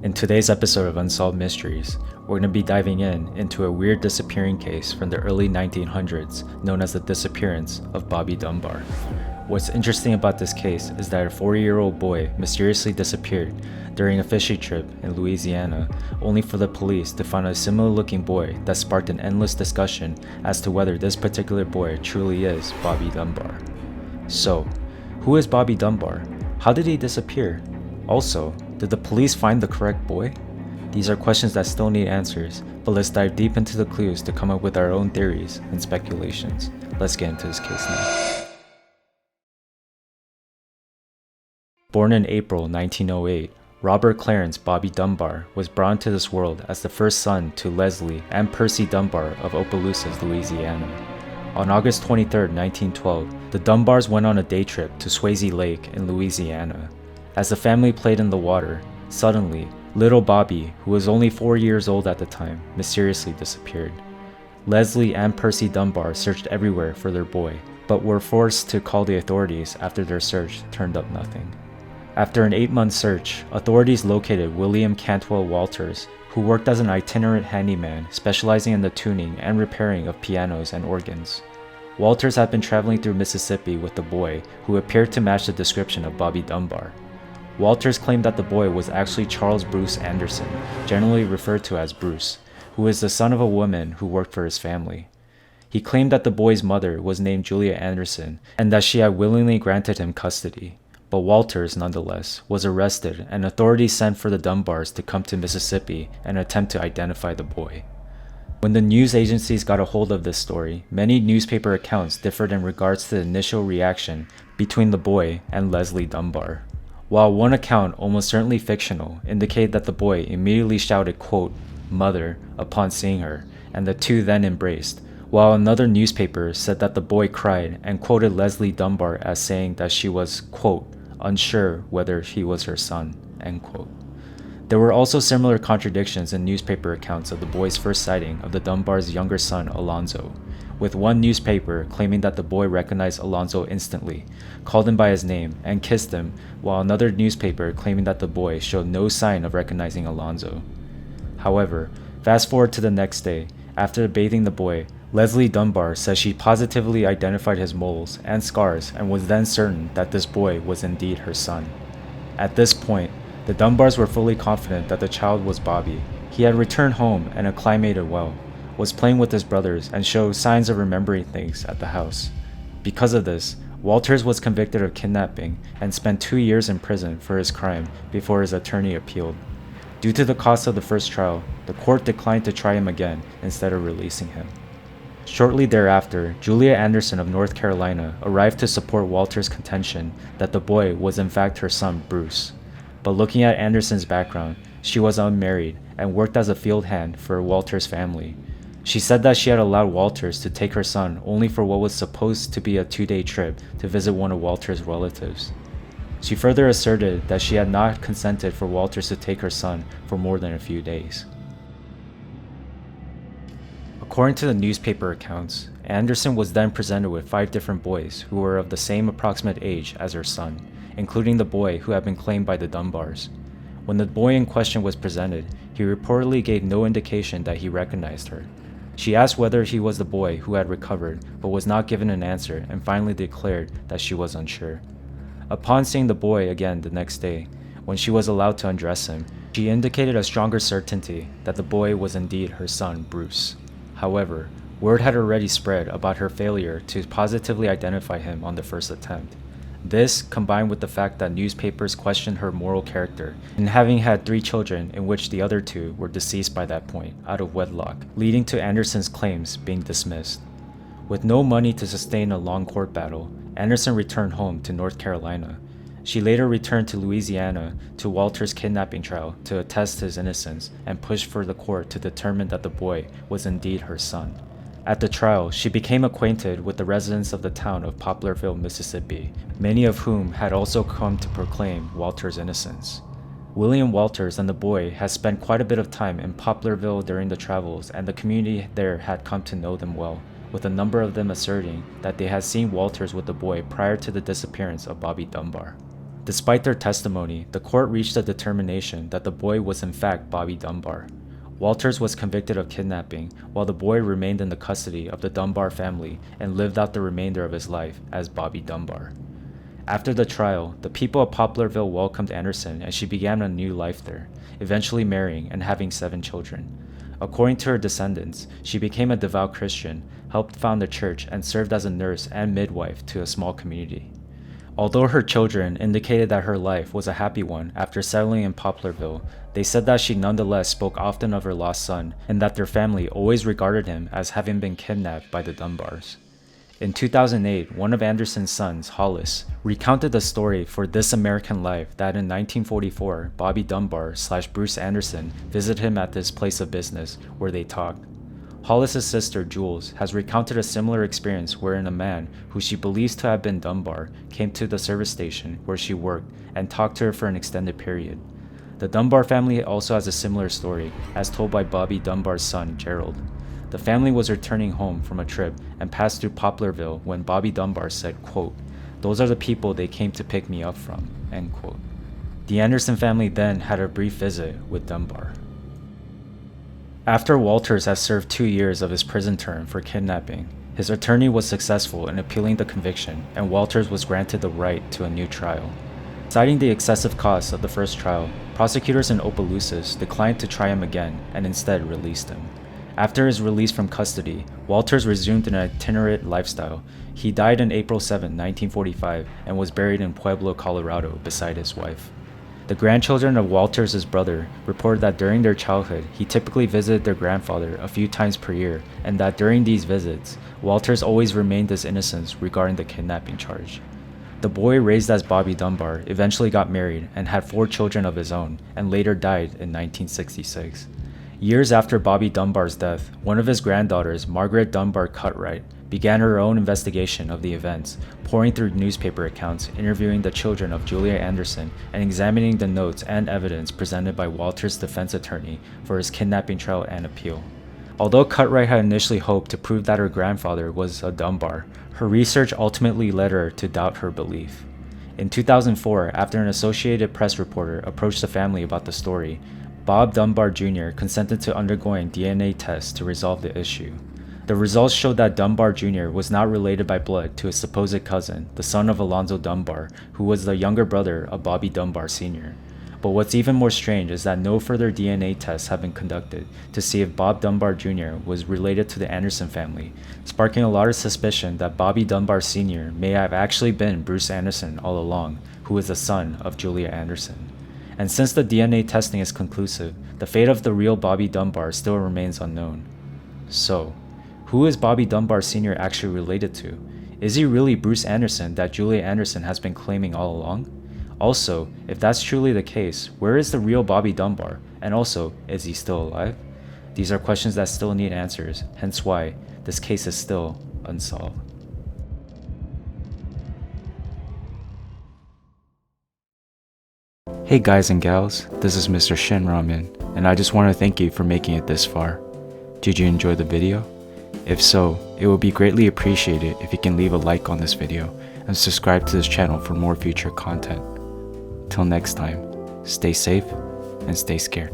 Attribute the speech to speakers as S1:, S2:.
S1: In today's episode of Unsolved Mysteries, we're going to be diving into a weird disappearing case from the early 1900s known as the Disappearance of Bobby Dunbar. What's interesting about this case is that a 4-year-old boy mysteriously disappeared during a fishing trip in Louisiana, only for the police to find a similar looking boy that sparked an endless discussion as to whether this particular boy truly is Bobby Dunbar. So, who is Bobby Dunbar? How did he disappear? Also, did the police find the correct boy? These are questions that still need answers, but let's dive deep into the clues to come up with our own theories and speculations. Let's get into this case now. Born in April 1908, Robert Clarence Bobby Dunbar was brought into this world as the first son to Leslie and Percy Dunbar of Opelousas, Louisiana. On August 23, 1912, the Dunbars went on a day trip to Swayze Lake in Louisiana. As the family played in the water, suddenly, little Bobby, who was only 4 years old at the time, mysteriously disappeared. Leslie and Percy Dunbar searched everywhere for their boy, but were forced to call the authorities after their search turned up nothing. After an 8-month search, authorities located William Cantwell Walters, who worked as an itinerant handyman specializing in the tuning and repairing of pianos and organs. Walters had been traveling through Mississippi with the boy, who appeared to match the description of Bobby Dunbar. Walters claimed that the boy was actually Charles Bruce Anderson, generally referred to as Bruce, who is the son of a woman who worked for his family. He claimed that the boy's mother was named Julia Anderson and that she had willingly granted him custody. But Walters, nonetheless, was arrested and authorities sent for the Dunbars to come to Mississippi and attempt to identify the boy. When the news agencies got a hold of this story, many newspaper accounts differed in regards to the initial reaction between the boy and Leslie Dunbar. While one account, almost certainly fictional, indicated that the boy immediately shouted, quote, "Mother," upon seeing her, and the two then embraced, while another newspaper said that the boy cried and quoted Leslie Dunbar as saying that she was, quote, "unsure whether he was her son," end quote. There were also similar contradictions in newspaper accounts of the boy's first sighting of the Dunbar's younger son, Alonzo, with one newspaper claiming that the boy recognized Alonzo instantly, called him by his name, and kissed him, while another newspaper claiming that the boy showed no sign of recognizing Alonzo. However, fast forward to the next day, after bathing the boy, Leslie Dunbar says she positively identified his moles and scars and was then certain that this boy was indeed her son. At this point, the Dunbars were fully confident that the child was Bobby. He had returned home and acclimated well, was playing with his brothers, and showed signs of remembering things at the house. Because of this, Walters was convicted of kidnapping and spent 2 years in prison for his crime before his attorney appealed. Due to the cost of the first trial, the court declined to try him again instead of releasing him. Shortly thereafter, Julia Anderson of North Carolina arrived to support Walters' contention that the boy was in fact her son, Bruce. But looking at Anderson's background, she was unmarried and worked as a field hand for Walters' family. She said that she had allowed Walters to take her son only for what was supposed to be a 2-day trip to visit one of Walters' relatives. She further asserted that she had not consented for Walters to take her son for more than a few days. According to the newspaper accounts, Anderson was then presented with 5 different boys who were of the same approximate age as her son, including the boy who had been claimed by the Dunbars. When the boy in question was presented, he reportedly gave no indication that he recognized her. She asked whether he was the boy who had recovered, but was not given an answer and finally declared that she was unsure. Upon seeing the boy again the next day, when she was allowed to undress him, she indicated a stronger certainty that the boy was indeed her son, Bruce. However, word had already spread about her failure to positively identify him on the first attempt. This, combined with the fact that newspapers questioned her moral character, and having had 3 children in which the other 2 were deceased by that point, out of wedlock, leading to Anderson's claims being dismissed. With no money to sustain a long court battle, Anderson returned home to North Carolina. She later returned to Louisiana to Walters' kidnapping trial to attest his innocence and pushed for the court to determine that the boy was indeed her son. At the trial, she became acquainted with the residents of the town of Poplarville, Mississippi, many of whom had also come to proclaim Walters' innocence. William Walters and the boy had spent quite a bit of time in Poplarville during the travels, and the community there had come to know them well, with a number of them asserting that they had seen Walters with the boy prior to the disappearance of Bobby Dunbar. Despite their testimony, the court reached a determination that the boy was in fact Bobby Dunbar. Walters was convicted of kidnapping, while the boy remained in the custody of the Dunbar family and lived out the remainder of his life as Bobby Dunbar. After the trial, the people of Poplarville welcomed Anderson and she began a new life there, eventually marrying and having 7 children. According to her descendants, she became a devout Christian, helped found a church, and served as a nurse and midwife to a small community. Although her children indicated that her life was a happy one after settling in Poplarville, they said that she nonetheless spoke often of her lost son and that their family always regarded him as having been kidnapped by the Dunbars. In 2008, one of Anderson's sons, Hollis, recounted the story for This American Life that in 1944, Bobby Dunbar/Bruce Anderson visited him at this place of business where they talked. Hollis' sister, Jules, has recounted a similar experience wherein a man, who she believes to have been Dunbar, came to the service station where she worked and talked to her for an extended period. The Dunbar family also has a similar story, as told by Bobby Dunbar's son, Gerald. The family was returning home from a trip and passed through Poplarville when Bobby Dunbar said, quote, "Those are the people they came to pick me up from," end quote. The Anderson family then had a brief visit with Dunbar. After Walters had served 2 years of his prison term for kidnapping, his attorney was successful in appealing the conviction and Walters was granted the right to a new trial. Citing the excessive costs of the first trial, prosecutors in Opelousas declined to try him again and instead released him. After his release from custody, Walters resumed an itinerant lifestyle. He died on April 7, 1945, and was buried in Pueblo, Colorado, beside his wife. The grandchildren of Walters' brother reported that during their childhood, he typically visited their grandfather a few times per year, and that during these visits, Walters always remained his innocence regarding the kidnapping charge. The boy raised as Bobby Dunbar eventually got married and had 4 children of his own, and later died in 1966. Years after Bobby Dunbar's death, one of his granddaughters, Margaret Dunbar Cutright, began her own investigation of the events, pouring through newspaper accounts, interviewing the children of Julia Anderson, and examining the notes and evidence presented by Walters' defense attorney for his kidnapping trial and appeal. Although Cutright had initially hoped to prove that her grandfather was a Dunbar, her research ultimately led her to doubt her belief. In 2004, after an Associated Press reporter approached the family about the story, Bob Dunbar Jr. consented to undergoing DNA tests to resolve the issue. The results showed that Dunbar Jr. was not related by blood to his supposed cousin, the son of Alonzo Dunbar, who was the younger brother of Bobby Dunbar Sr. But what's even more strange is that no further DNA tests have been conducted to see if Bob Dunbar Jr. was related to the Anderson family, sparking a lot of suspicion that Bobby Dunbar Sr. may have actually been Bruce Anderson all along, who is the son of Julia Anderson. And since the DNA testing is conclusive, the fate of the real Bobby Dunbar still remains unknown. So, who is Bobby Dunbar Sr. actually related to? Is he really Bruce Anderson that Julia Anderson has been claiming all along? Also, if that's truly the case, where is the real Bobby Dunbar? And also, is he still alive? These are questions that still need answers, hence why this case is still unsolved. Hey guys and gals, this is Mr. Shin Ramen, and I just want to thank you for making it this far. Did you enjoy the video? If so, it would be greatly appreciated if you can leave a like on this video and subscribe to this channel for more future content. Till next time, stay safe and stay scared.